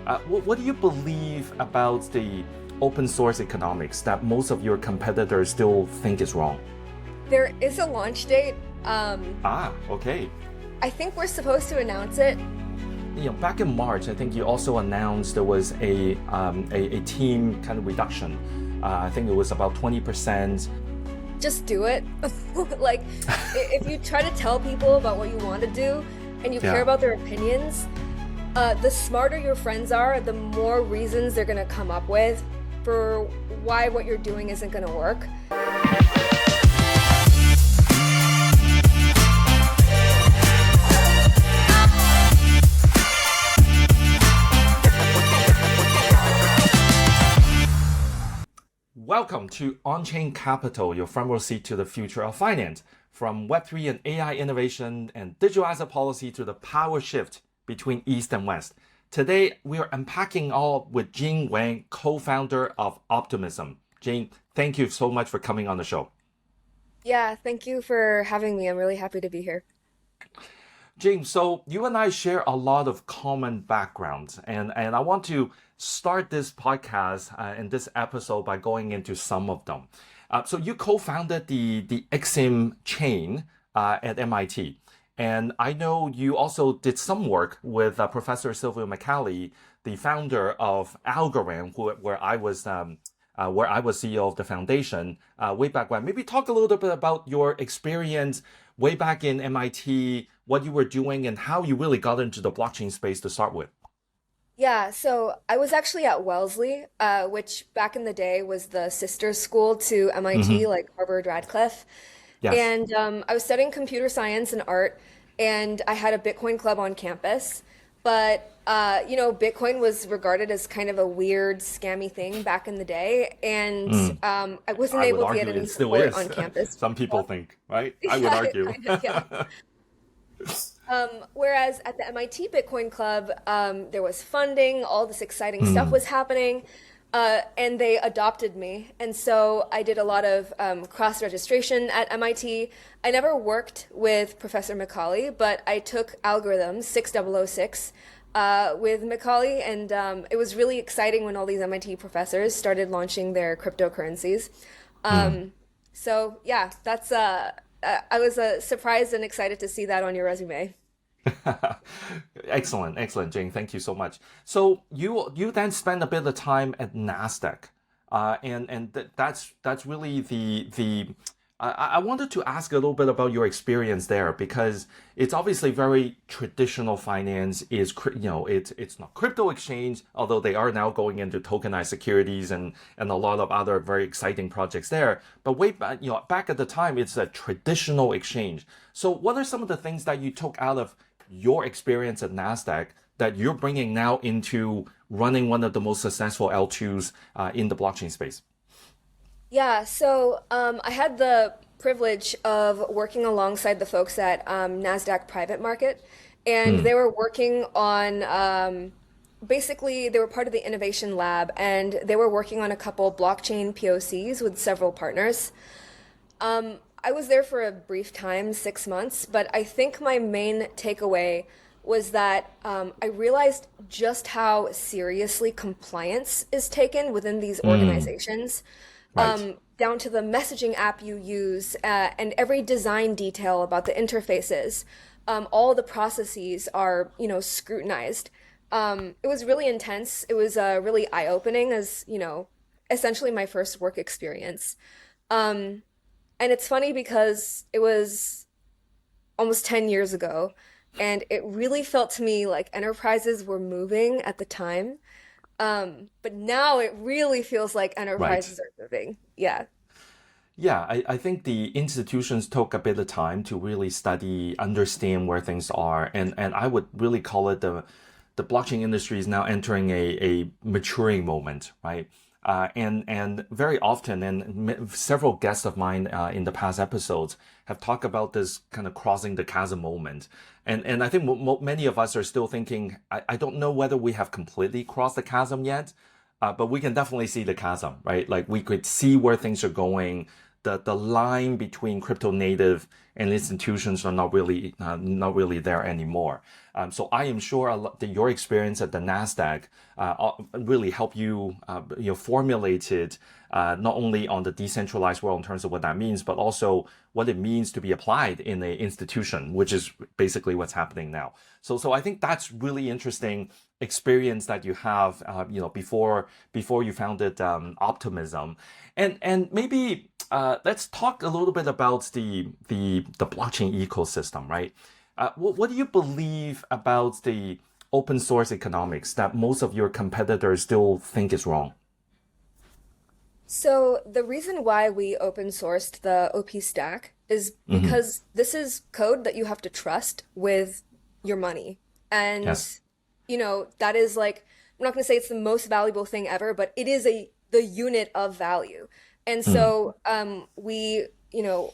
What do you believe about the open source economics that most of your competitors still think is wrong? There is a launch date. Okay. I think we're supposed to announce it. Back in March, I think you also announced there was a team kind of reduction. I think it was about 20%. Just do it. Like, if you try to tell people about what you want to do and you care about their opinions, the smarter your friends are, the more reasons they're going to come up with for why what you're doing isn't going to work. Welcome to On-Chain Capital, your front row seat to the future of finance. From Web3 and AI innovation and digital asset policy to the power shift between East and West. Today, we are unpacking all with Jing Wang, co-founder of Optimism. Jing, thank you so much for coming on the show. Yeah, thank you for having me. I'm really happy to be here. Jing, so you and I share a lot of common backgrounds, and I want to start this podcast and this episode by going into some of them. So you co-founded the XIM chain at MIT, and I know you also did some work with Professor Silvio McCallie, the founder of Algorand, where I was CEO of the foundation way back when. Maybe talk a little bit about your experience way back in MIT, what you were doing, and how you really got into the blockchain space to start with. Yeah, so I was actually at Wellesley, which back in the day was the sister school to MIT, like Harvard, Radcliffe. Yes. And I was studying computer science and art, and I had a Bitcoin club on campus. But, Bitcoin was regarded as kind of a weird, scammy thing back in the day. And I wasn't I would able to argue get any it still support is. on campus. Some people think, right? I would Yeah, argue. kind of, yeah. Whereas at the MIT Bitcoin Club, there was funding, all this exciting stuff was happening, and they adopted me. And so I did a lot of cross-registration at MIT. I never worked with Professor McCauley, but I took algorithms 6006 with McCauley, and it was really exciting when all these MIT professors started launching their cryptocurrencies. So yeah, that's I was surprised and excited to see that on your resume. Excellent, Jane. Thank you so much. So you then spend a bit of time at Nasdaq, that's really the I wanted to ask a little bit about your experience there because it's obviously very traditional finance. It's not crypto exchange, although they are now going into tokenized securities and a lot of other very exciting projects there. But way back, back at the time, it's a traditional exchange. So what are some of the things that you took out of your experience at Nasdaq that you're bringing now into running one of the most successful L2s in the blockchain space? Yeah, so I had the privilege of working alongside the folks at NASDAQ Private Market, and they were working on basically, they were part of the innovation lab, and they were working on a couple blockchain POCs with several partners. I was there for a brief time, 6 months, but I think my main takeaway was that I realized just how seriously compliance is taken within these organizations. Right. Down to the messaging app you use and every design detail about the interfaces. All the processes are, scrutinized. It was really intense. It was really eye-opening as, essentially my first work experience. And it's funny because it was almost 10 years ago, and it really felt to me like enterprises were moving at the time. But now it really feels like Right. enterprises are moving. Yeah. Yeah, I think the institutions took a bit of time to really study, understand where things are, and I would really call it the blockchain industry is now entering a maturing moment, right? And very often, and several guests of mine in the past episodes have talked about this kind of crossing the chasm moment. And I think many of us are still thinking, I don't know whether we have completely crossed the chasm yet, but we can definitely see the chasm, right? Like we could see where things are going. the line between crypto native and institutions are not really there anymore. So I am sure that your experience at the Nasdaq really helped you formulated not only on the decentralized world in terms of what that means, but also what it means to be applied in an institution, which is basically what's happening now. So I think that's really interesting experience that you have, before you founded Optimism, and maybe let's talk a little bit about the blockchain ecosystem, right? What do you believe about the open source economics that most of your competitors still think is wrong? So the reason why we open sourced the OP stack is because this is code that you have to trust with your money. And, Yes. that is like, I'm not going to say it's the most valuable thing ever, but it is the unit of value. And so we,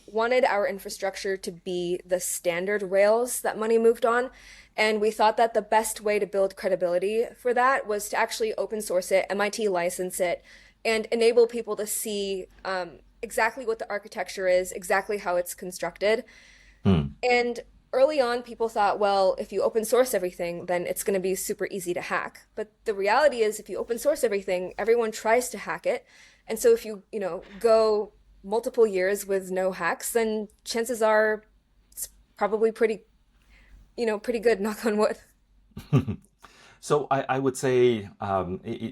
wanted our infrastructure to be the standard rails that money moved on. And we thought that the best way to build credibility for that was to actually open source it, MIT license it, and enable people to see exactly what the architecture is, exactly how it's constructed. And early on, people thought, well, if you open source everything, then it's going to be super easy to hack. But the reality is, if you open source everything, everyone tries to hack it. And so if you, go multiple years with no hacks, then chances are it's probably pretty good, knock on wood. So I would say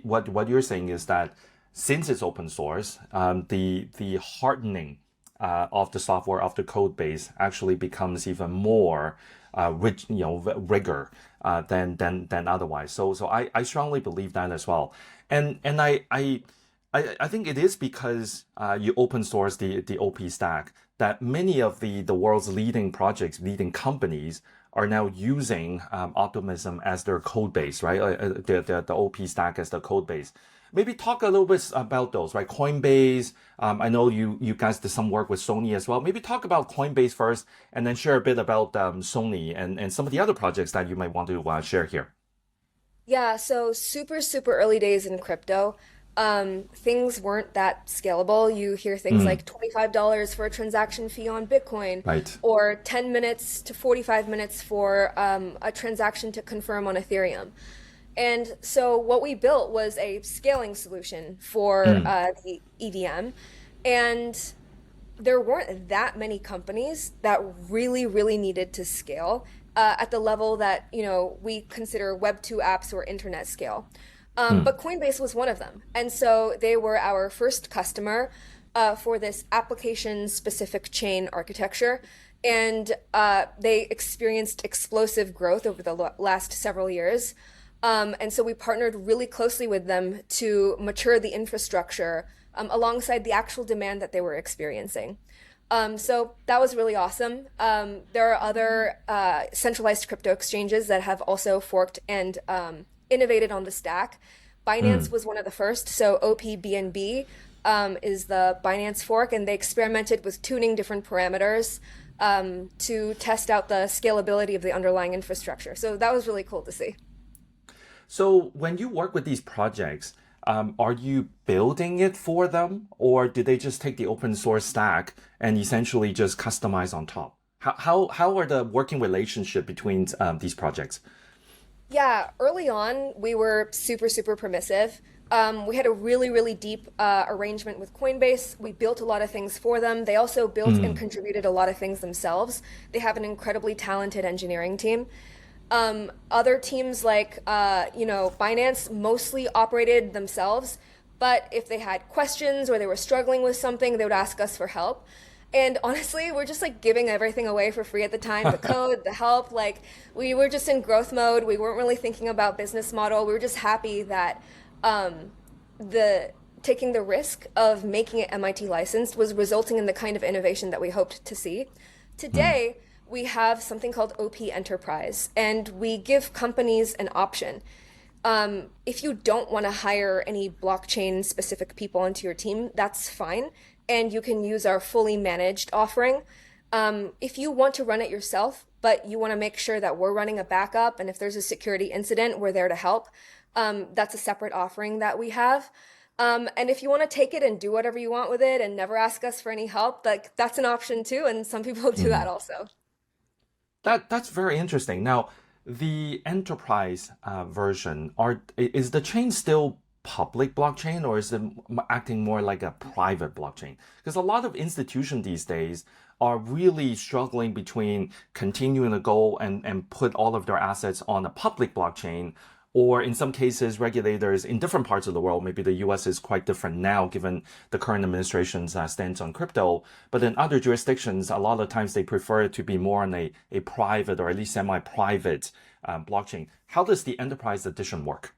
what you're saying is that since it's open source, the hardening of the software of the code base actually becomes even more rich, rigor than otherwise. So I strongly believe that as well, and I think it is because you open source the OP stack that many of the world's leading projects, leading companies are now using Optimism as their code base, right? The OP stack as the code base. Maybe talk a little bit about those, right? Coinbase. I know you guys did some work with Sony as well. Maybe talk about Coinbase first, and then share a bit about Sony and some of the other projects that you might want to share here. Yeah, so super, super early days in crypto. Things weren't that scalable. You hear things Mm, like $25 for a transaction fee on Bitcoin, right. or 10 minutes to 45 minutes for a transaction to confirm on Ethereum. And so what we built was a scaling solution for Mm, the EVM. And there weren't that many companies that really, really needed to scale at the level that, we consider Web 2 apps or internet scale. mm, But Coinbase was one of them. And so they were our first customer for this application specific chain architecture. And they experienced explosive growth over the last several years. And so we partnered really closely with them to mature the infrastructure alongside the actual demand that they were experiencing. So that was really awesome. There are other centralized crypto exchanges that have also forked and innovated on the stack. Binance mm. was one of the first. So OPBNB is the Binance fork, and they experimented with tuning different parameters to test out the scalability of the underlying infrastructure. So that was really cool to see. So when you work with these projects, are you building it for them, or do they just take the open source stack and essentially just customize on top? How are the working relationship between these projects? Yeah, early on, we were super, super permissive. We had a really, really deep arrangement with Coinbase. We built a lot of things for them. They also built and Mm, contributed a lot of things themselves. They have an incredibly talented engineering team. Other teams like, Binance mostly operated themselves, but if they had questions or they were struggling with something, they would ask us for help. And honestly, we're just like giving everything away for free at the time, the code, the help. Like we were just in growth mode. We weren't really thinking about business model. We were just happy that the taking the risk of making it MIT licensed was resulting in the kind of innovation that we hoped to see. mm, Today, we have something called OP Enterprise, and we give companies an option. If you don't want to hire any blockchain specific people onto your team, that's fine. And you can use our fully managed offering. If you want to run it yourself, but you want to make sure that we're running a backup, and if there's a security incident, we're there to help. That's a separate offering that we have. And if you want to take it and do whatever you want with it and never ask us for any help, like that's an option too. And some people do that Mhm. also. That's very interesting. Now, the enterprise version, is the chain still public blockchain or is it acting more like a private blockchain? Because a lot of institutions these days are really struggling between continuing to go and put all of their assets on a public blockchain, or in some cases, regulators in different parts of the world, maybe the US is quite different now given the current administration's stance on crypto. But in other jurisdictions, a lot of times they prefer it to be more on a private or at least semi-private blockchain. How does the enterprise edition work?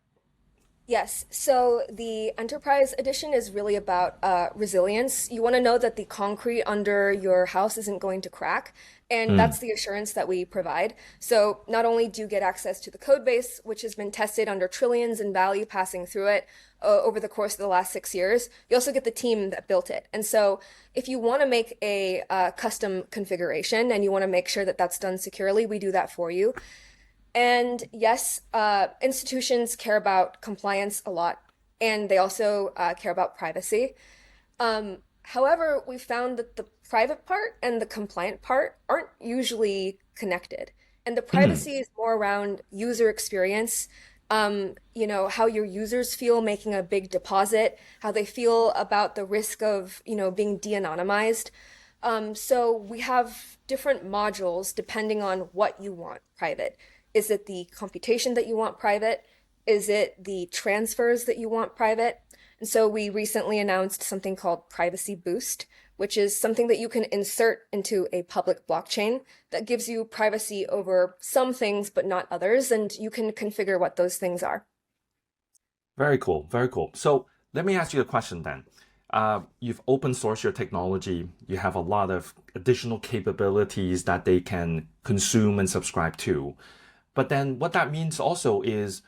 Yes, so the Enterprise Edition is really about resilience. You want to know that the concrete under your house isn't going to crack, and Mm, that's the assurance that we provide. So not only do you get access to the code base, which has been tested under trillions in value passing through it over the course of the last 6 years, you also get the team that built it. And so if you want to make a custom configuration and you want to make sure that that's done securely, we do that for you. And yes, institutions care about compliance a lot, and they also care about privacy. However, we found that the private part and the compliant part aren't usually connected. And the mm, privacy is more around user experience, how your users feel making a big deposit, how they feel about the risk of, being de-anonymized. So we have different modules depending on what you want private. Is it the computation that you want private? Is it the transfers that you want private? And so we recently announced something called Privacy Boost, which is something that you can insert into a public blockchain that gives you privacy over some things but not others, and you can configure what those things are. very cool, very cool. So let me ask you a question then. You've open sourced your technology. You have a lot of additional capabilities that they can consume and subscribe to. But then what that means also is,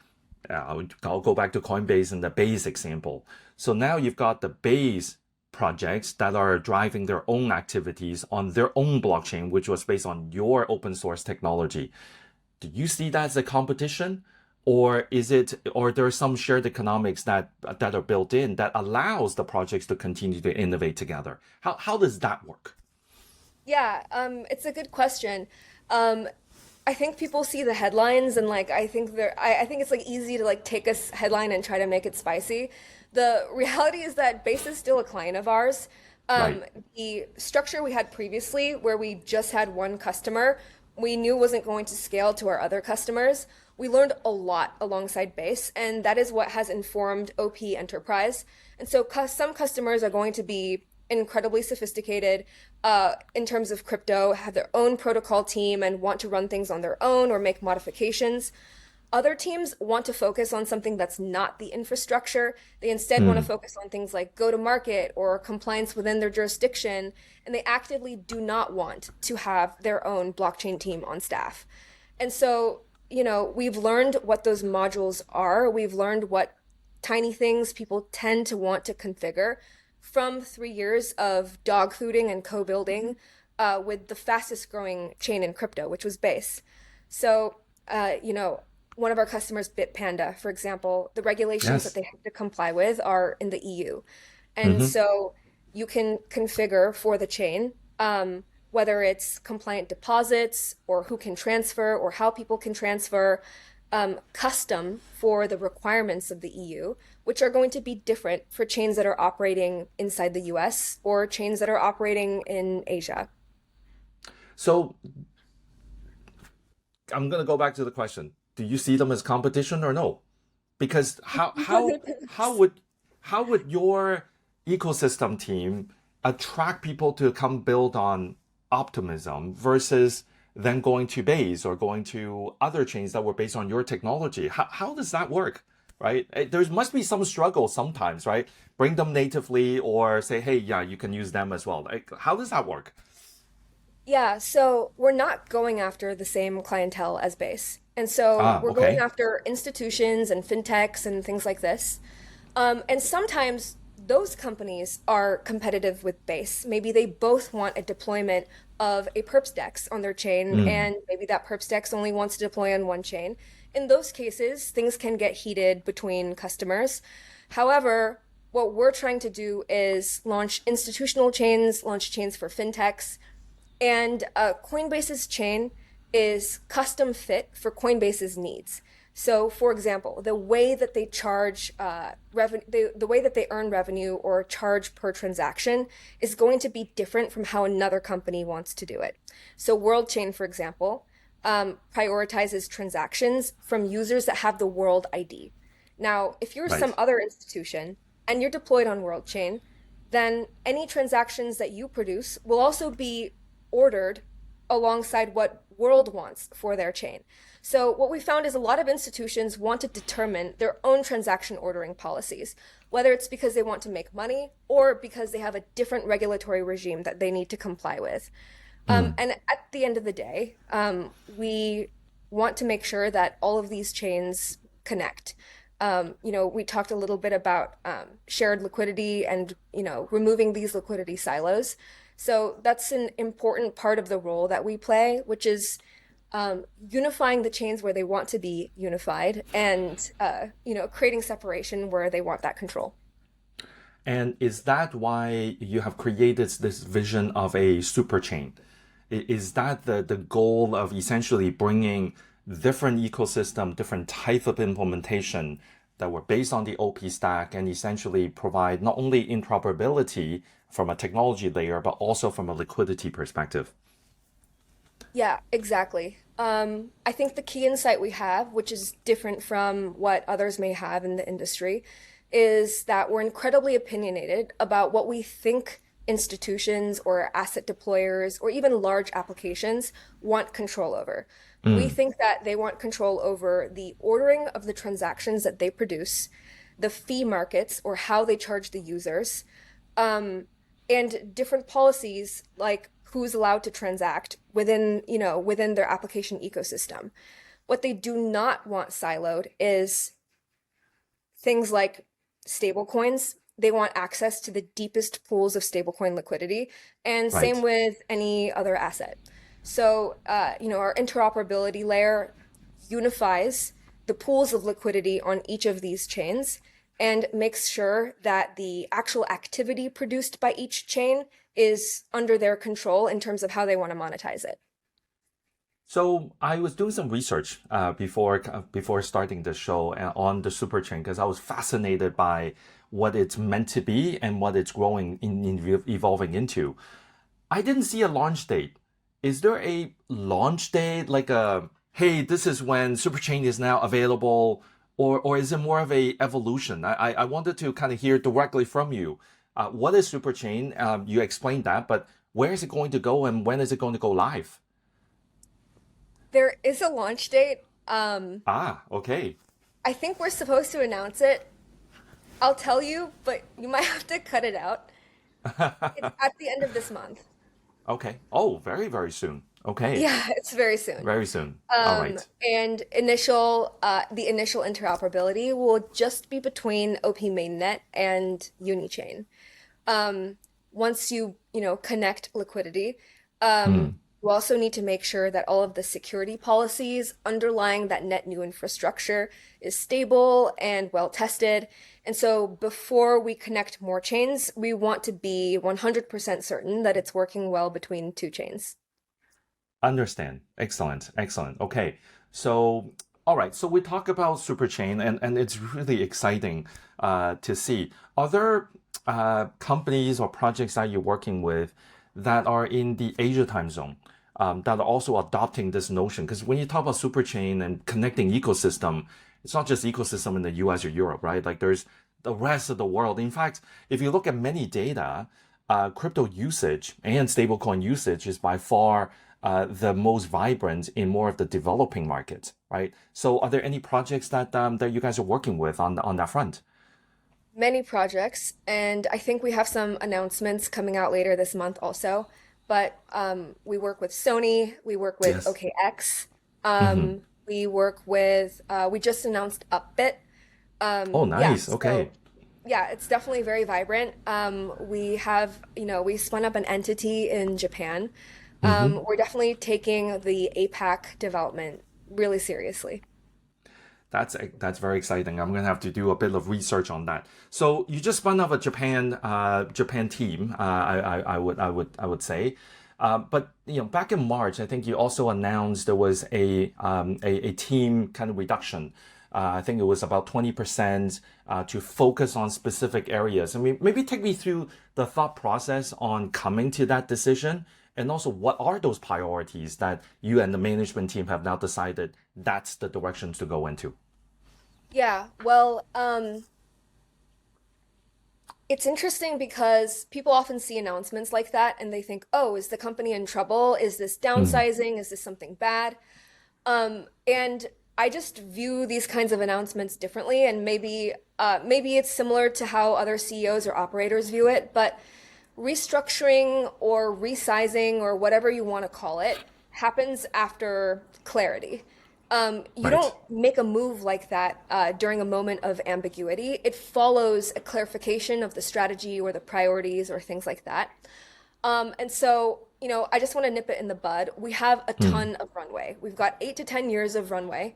I'll go back to Coinbase and the Base example. So now you've got the Base projects that are driving their own activities on their own blockchain, which was based on your open source technology. Do you see that as a competition? Or there are some shared economics that are built in that allows the projects to continue to innovate together? How does that work? Yeah, it's a good question. Um, I think people see the headlines and like I think it's like easy to like take a headline and try to make it spicy. The reality is that Base is still a client of ours. Right. Um, the structure we had previously, where we just had one customer, we knew wasn't going to scale to our other customers. We learned a lot alongside Base, and that is what has informed OP Enterprise. And so some customers are going to be incredibly sophisticated in terms of crypto, have their own protocol team and want to run things on their own or make modifications. Other teams want to focus on something that's not the infrastructure. They instead want to Mm, focus on things like go to market or compliance within their jurisdiction. And they actively do not want to have their own blockchain team on staff. And so, we've learned what those modules are. We've learned what tiny things people tend to want to configure from 3 years of dogfooding and co-building with the fastest growing chain in crypto, which was Base. So, one of our customers, Bitpanda, for example, the regulations that yes. they have to comply with are in the EU. And Hmm. so you can configure for the chain, whether it's compliant deposits or who can transfer or how people can transfer, custom for the requirements of the EU, which are going to be different for chains that are operating inside the US or chains that are operating in Asia. So I'm gonna go back to the question. Do you see them as competition or no? Because how would your ecosystem team attract people to come build on Optimism versus then going to Base or going to other chains that were based on your technology? How does that work? Right? There must be some struggle sometimes, right? Bring them natively or say, hey, yeah, you can use them as well. Like, how does that work? Yeah, so we're not going after the same clientele as Base. And so Ah, we're going okay. after institutions and fintechs and things like this. And sometimes those companies are competitive with Base. Maybe they both want a deployment of a perps DEX on their chain, Mm, and maybe that perps DEX only wants to deploy on one chain. In those cases, things can get heated between customers. However, what we're trying to do is launch institutional chains, launch chains for fintechs, and Coinbase's chain is custom fit for Coinbase's needs. So, for example, the way that they charge revenue, the way that they earn revenue or charge per transaction is going to be different from how another company wants to do it. So, World Chain, for example, prioritizes transactions from users that have the World ID. Now, if you're some Right. other institution and you're deployed on World Chain, then any transactions that you produce will also be ordered alongside what World wants for their chain. So what we found is a lot of institutions want to determine their own transaction ordering policies, whether it's because they want to make money or because they have a different regulatory regime that they need to comply with. And at the end of the day, we want to make sure that all of these chains connect. We talked a little bit about shared liquidity and, removing these liquidity silos. So that's an important part of the role that we play, which is unifying the chains where they want to be unified and, creating separation where they want that control. And is that why you have created this vision of a super chain? Is that the goal of essentially bringing different ecosystem, different type of implementation that were based on the OP stack and essentially provide not only interoperability from a technology layer, but also from a liquidity perspective? Yeah, exactly. I think the key insight we have, which is different from what others may have in the industry, is that we're incredibly opinionated about what we think institutions or asset deployers or even large applications want control over. We think that they want control over the ordering of the transactions that they produce, the fee markets or how they charge the users, and different policies like who's allowed to transact within their application ecosystem. What they do not want siloed is things like stablecoins. They want access to the deepest pools of stablecoin liquidity, and same Right. with any other asset. So, our interoperability layer unifies the pools of liquidity on each of these chains and makes sure that the actual activity produced by each chain is under their control in terms of how they want to monetize it. So I was doing some research before starting the show on the superchain because I was fascinated by what it's meant to be and what it's growing evolving into. I didn't see a launch date. Is there a launch date, like a hey, this is when Superchain is now available, or is it more of a evolution? I wanted to kind of hear directly from you. What is Superchain? You explained that, but where is it going to go and when is it going to go live? There is a launch date. Ah, okay. I think we're supposed to announce it. I'll tell you, but you might have to cut it out. It's at the end of this month. Okay. Oh, very, very soon. Okay. Yeah, it's very soon. Very soon. All right. And the initial interoperability will just be between OP mainnet and Unichain. Once you connect liquidity, you also need to make sure that all of the security policies underlying that net new infrastructure is stable and well tested. And so before we connect more chains, we want to be 100% certain that it's working well between two chains. Understand. Excellent. Excellent. Okay. So, all right. So we talk about Superchain and it's really exciting to see. Are there companies or projects that you're working with that are in the Asia time zone that are also adopting this notion? Because when you talk about Superchain and connecting ecosystem, it's not just ecosystem in the US or Europe, right? Like there's the rest of the world. In fact, if you look at many data, crypto usage and stablecoin usage is by far the most vibrant in more of the developing markets, right? So, are there any projects that you guys are working with on that front? Many projects, and I think we have some announcements coming out later this month also. But we work with Sony, we work with Yes. OKX, Hmm. we just announced Upbit. Oh, Yeah, nice. so Okay. yeah, it's definitely very vibrant. We spun up an entity in Japan. Hmm. We're definitely taking the APAC development really seriously. That's very exciting. I'm gonna have to do a bit of research on that. So you just spun off a Japan team. I would say. But back in March, I think you also announced there was a team kind of reduction. I think it was about 20% to focus on specific areas. I mean, maybe take me through the thought process on coming to that decision, and also what are those priorities that you and the management team have now decided that's the directions to go into. Yeah, well, it's interesting because people often see announcements like that and they think, oh, is the company in trouble? Is this Mm, downsizing? Is this something bad? And I just view these kinds of announcements differently, and maybe it's similar to how other CEOs or operators view it, but restructuring or resizing or whatever you want to call it happens after clarity. You right, don't make a move like that during a moment of ambiguity. It follows a clarification of the strategy or the priorities or things like that. And so, I just want to nip it in the bud. We have a mm, ton of runway. We've got 8 to 10 years of runway,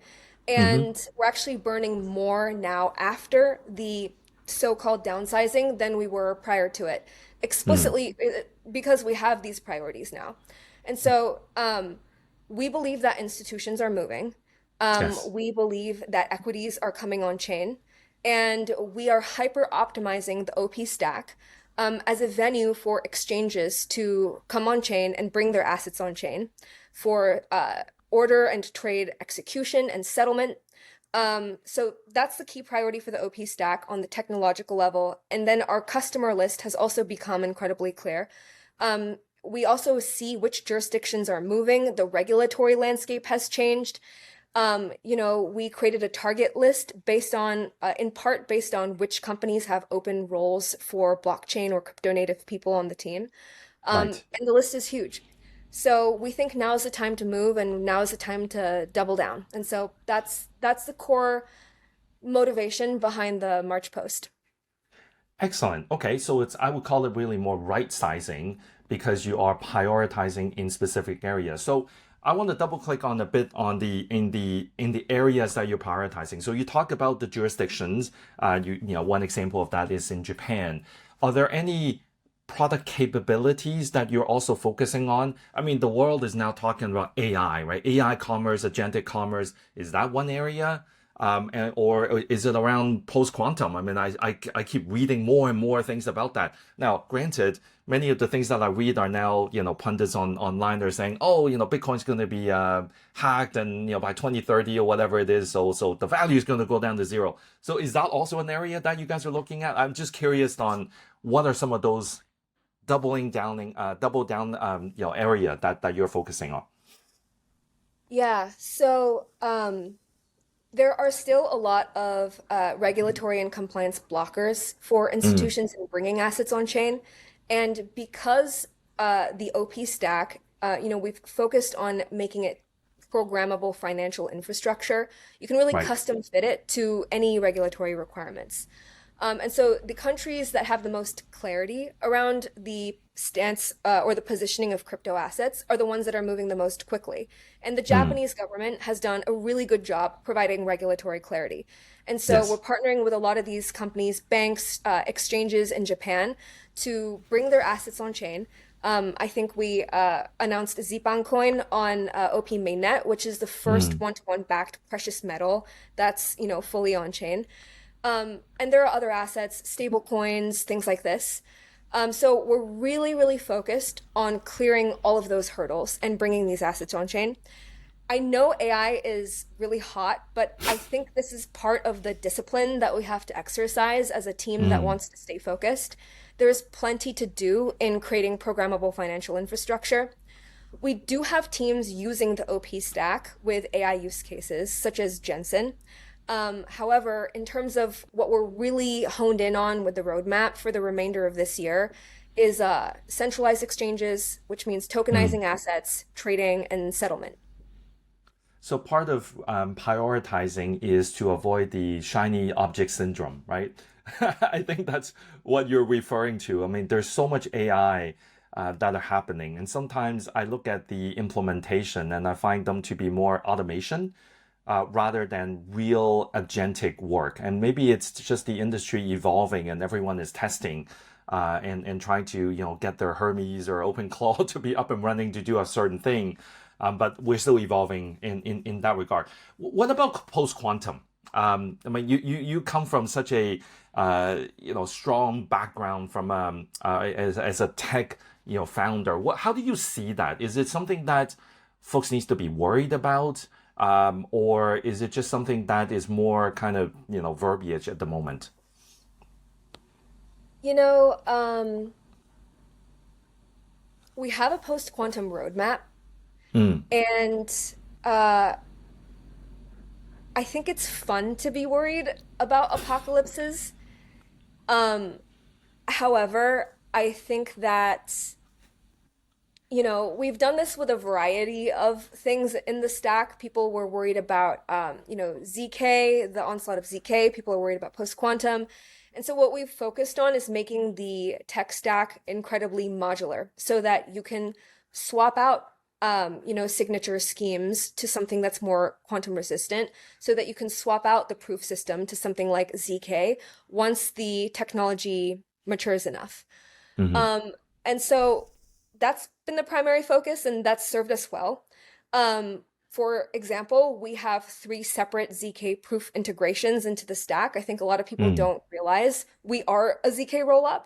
hmm, and we're actually burning more now after the so-called downsizing than we were prior to it, mm, explicitly because we have these priorities now. And so, we believe that institutions are moving. yes, We believe that equities are coming on chain, and we are hyper optimizing the OP stack as a venue for exchanges to come on chain and bring their assets on chain for order and trade execution and settlement. So that's the key priority for the OP stack on the technological level. And then our customer list has also become incredibly clear. We also see which jurisdictions are moving. The regulatory landscape has changed. We created a target list based on, in part based on which companies have open roles for blockchain or crypto native people on the team. right. And the list is huge. So we think now is the time to move and now is the time to double down. And so that's the core motivation behind the March post. Excellent. Okay, so it's I would call it really more right sizing because you are prioritizing in specific areas. So I want to double click on a bit on the areas that you're prioritizing. So you talk about the jurisdictions. One example of that is in Japan. Are there any product capabilities that you're also focusing on? I mean, the world is now talking about AI, right? AI commerce, agentic commerce. Is that one area? Or is it around post quantum? I mean, I keep reading more and more things about that. Now, granted, many of the things that I read are now, pundits online are saying, oh, Bitcoin's going to be hacked and, by 2030 or whatever it is. So the value is going to go down to zero. So is that also an area that you guys are looking at? I'm just curious on what are some of those double down, area that you're focusing on. Yeah, so there are still a lot of regulatory and compliance blockers for Mm, institutions in bringing assets on chain. And because the OP stack, we've focused on making it programmable financial infrastructure, you can really right. custom fit it to any regulatory requirements. And so the countries that have the most clarity around the stance or the positioning of crypto assets are the ones that are moving the most quickly. And the Mm, Japanese government has done a really good job providing regulatory clarity. And so we're yes. partnering with a lot of these companies, banks, exchanges in Japan to bring their assets on chain. I think we announced Zipan coin on OP mainnet, which is the first Mm, one-to-one backed precious metal that's, fully on chain. And there are other assets, stable coins, things like this. So we're really, really focused on clearing all of those hurdles and bringing these assets on chain. I know AI is really hot, but I think this is part of the discipline that we have to exercise as a team that mm. wants to stay focused. There's plenty to do in creating programmable financial infrastructure. We do have teams using the OP stack with AI use cases, such as Jensen. However, in terms of what we're really honed in on with the roadmap for the remainder of this year, is centralized exchanges, which means Mm. tokenizing assets, trading, and settlement. So part of prioritizing is to avoid the shiny object syndrome, right? I think that's what you're referring to. I mean, there's so much AI that are happening, and sometimes I look at the implementation and I find them to be more automation. rather than real agentic work. And maybe it's just the industry evolving and everyone is testing and trying to get their Hermes or OpenClaw to be up and running to do a certain thing. But we're still evolving in that regard. What about post quantum? I mean, you come from such a strong background from as a tech founder. How do you see that? Is it something that folks needs to be worried about, or is it just something that is more kind of verbiage at the moment? You know, we have a post-quantum roadmap, Mm, and uh, I think it's fun to be worried about apocalypses. Um, However, I think that, we've done this with a variety of things in the stack. People were worried about, ZK, the onslaught of ZK. People are worried about post-quantum. And so what we've focused on is making the tech stack incredibly modular so that you can swap out, signature schemes to something that's more quantum resistant, so that you can swap out the proof system to something like ZK once the technology matures enough. hmm Um, and so that's been the primary focus, and that's served us well. For example, we have three separate ZK proof integrations into the stack. I think a lot of people mm, don't realize we are a ZK rollup.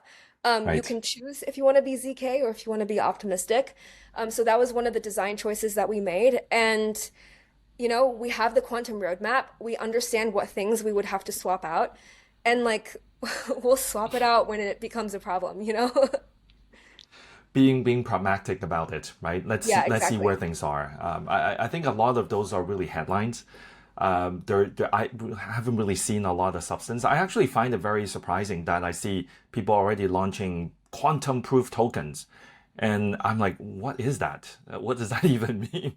You right. can choose if you want to be ZK or if you want to be optimistic. So that was one of the design choices that we made. And, we have the quantum roadmap. We understand what things we would have to swap out. And like, we'll swap it out when it becomes a problem? Being pragmatic about it, right? Yeah, Let's see where exactly. things are. I think a lot of those are really headlines. I haven't really seen a lot of substance. I actually find it very surprising that I see people already launching quantum proof tokens, and I'm like, what is that? What does that even mean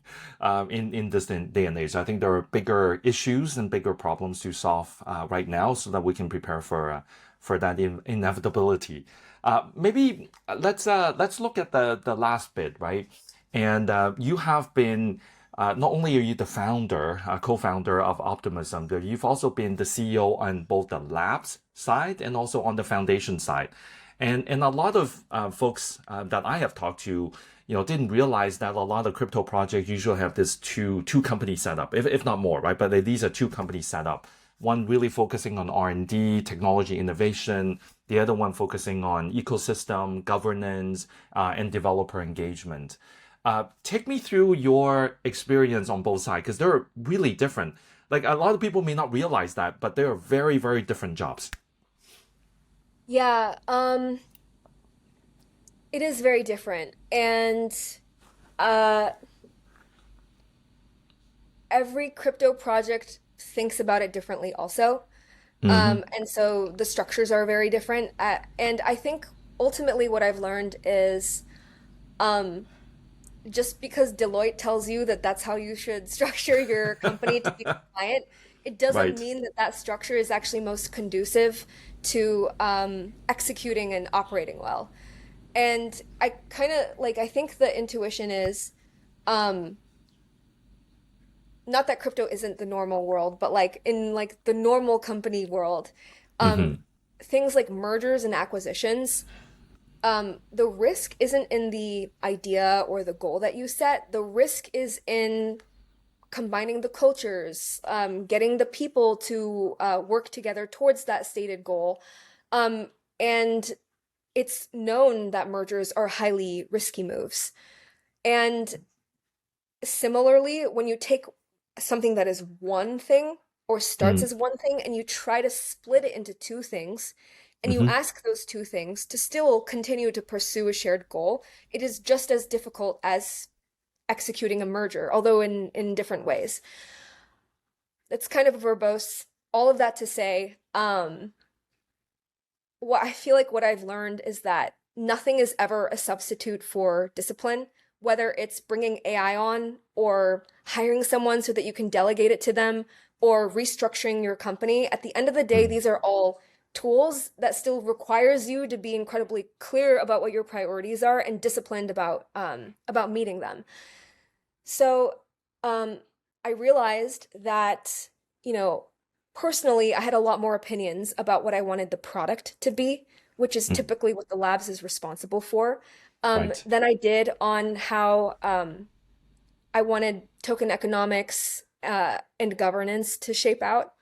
in this day and age? I think there are bigger issues and bigger problems to solve right now, so that we can prepare for that inevitability. Maybe let's look at the last bit, right? And you have been not only are you the founder, co-founder of Optimism, but you've also been the CEO on both the labs side and also on the foundation side. And a lot of folks that I have talked to, didn't realize that a lot of crypto projects usually have this two company setup, if not more, right? But these are two company setup. One really focusing on R&D, technology innovation, the other one focusing on ecosystem, governance, and developer engagement. Take me through your experience on both sides because they're really different. Like a lot of people may not realize that, but they are very, very different jobs. Yeah, it is very different. And uh, every crypto project thinks about it differently also. Hmm And so the structures are very different. And I think ultimately what I've learned is um, just because Deloitte tells you that that's how you should structure your company to be compliant, it doesn't Right. mean that that structure is actually most conducive to executing and operating well. And I kind of like, I think the intuition is um, not that crypto isn't the normal world, but like in like the normal company world, um, hmm things like mergers and acquisitions, the risk isn't in the idea or the goal that you set. The risk is in combining the cultures, getting the people to work together towards that stated goal. Um, and it's known that mergers are highly risky moves. And similarly, when you take something that is one thing or starts as one thing and you try to split it into two things, and you hmm ask those two things to still continue to pursue a shared goal, it is just as difficult as executing a merger, although in different ways. It's kind of verbose. All of that to say, what I feel like what I've learned is that nothing is ever a substitute for discipline, whether it's bringing AI on or hiring someone so that you can delegate it to them or restructuring your company. At the end of the day, these are all tools that still requires you to be incredibly clear about what your priorities are and disciplined about meeting them. So, um, I realized that, you know, personally, I had a lot more opinions about what I wanted the product to be, which is Mm, typically what the labs is responsible for, right. than I did on how I wanted token economics and governance to shape out.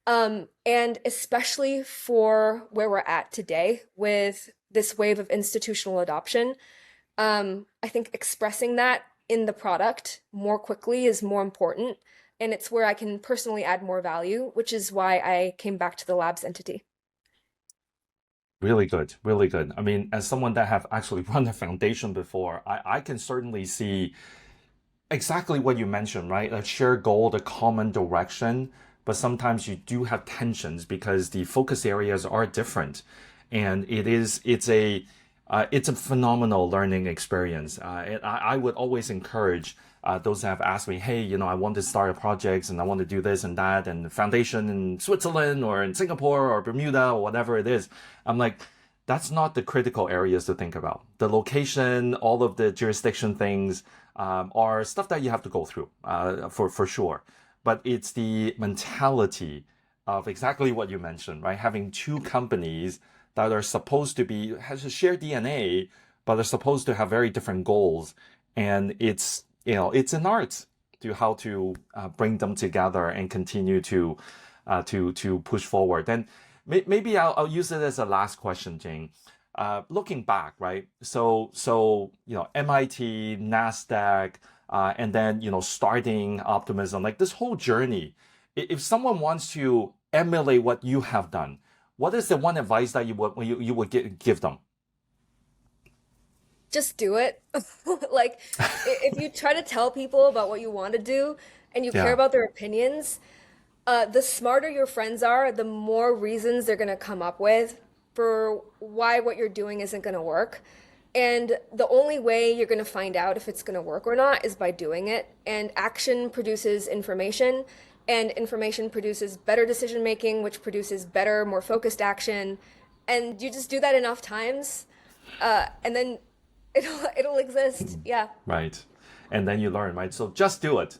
And especially for where we're at today with this wave of institutional adoption, I think expressing that in the product more quickly is more important. And it's where I can personally add more value, which is why I came back to the labs entity. Really good, really good. I mean, as someone that have actually run a foundation before, I can certainly see exactly what you mentioned, right? A shared goal, the common direction, but sometimes you do have tensions because the focus areas are different, and it's a phenomenal learning experience. And I would always encourage those that have asked me, hey, I want to start a project and I want to do this and that, and the foundation in Switzerland or in Singapore or Bermuda or whatever it is. I'm like, that's not the critical areas to think about. The location, all of the jurisdiction things are stuff that you have to go through for sure. But it's the mentality of exactly what you mentioned, right? Having two companies that are supposed to be has a shared DNA, but are supposed to have very different goals, and it's an art to how to bring them together and continue to push forward. And maybe I'll use it as a last question, Jing. Looking back, right? So MIT, Nasdaq, and then starting Optimism, like this whole journey. If someone wants to emulate what you have done, what is the one advice that you would give them? Just do it. Like, if you try to tell people about what you want to do and you care Yeah, about their opinions, the smarter your friends are, the more reasons they're going to come up with for why what you're doing isn't going to work. And the only way you're going to find out if it's going to work or not is by doing it. And action produces information, and information produces better decision making, which produces better, more focused action. And you just do that enough times, and then it'll exist. Yeah. right. And then you learn, right? So just do it.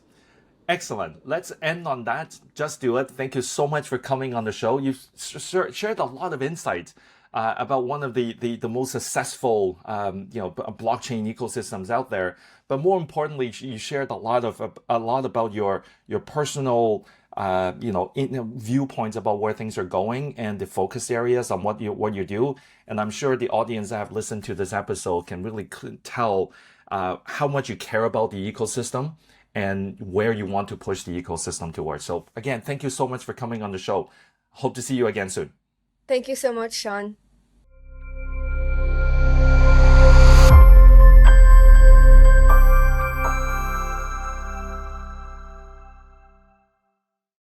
Excellent. Let's end on that. Just do it. Thank you so much for coming on the show. You've shared a lot of insight about one of the most successful blockchain ecosystems out there. But more importantly, you shared a lot about your personal viewpoints about where things are going and the focus areas on what you do. And I'm sure the audience that have listened to this episode can really tell how much you care about the ecosystem and where you want to push the ecosystem towards. So again, thank you so much for coming on the show. Hope to see you again soon. Thank you so much, Sean.